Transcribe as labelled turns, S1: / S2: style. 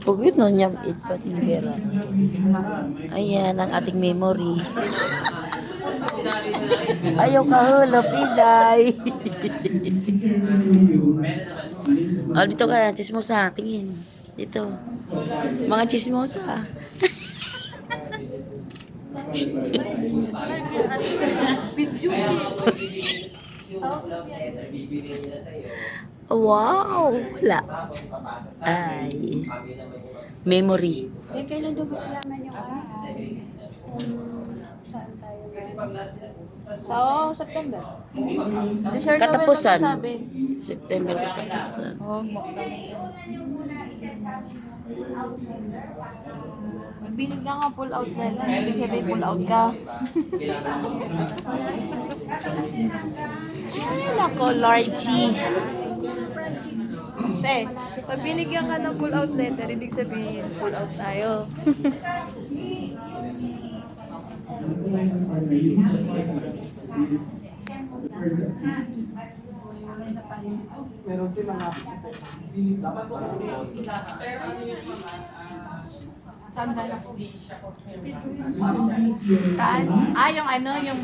S1: Pagod na niya, itpat ni Vera. Ayan ang ating memory. Ayaw kahulog, Inay. Oh, dito ka, chismosa. Tingin. Dito. Mga chismosa.
S2: Video.
S1: Wow! Wala. Ay. Memory.
S2: Eh, kailan daw ba kailangan yung saan tayo? September. Si Sir Noel
S1: Katapusan.
S2: magsasabi.
S1: September katapusan.
S2: Oh, magbinig ka nga pull out na lang. Hindi sabihin pull out ka. Ay, nako, Lordy. Te, pag binigyan ka ng pull out letter, ibig sabihin pull out tayo.
S3: Meron din mga sa
S2: Saan? Ah, yung ano, yung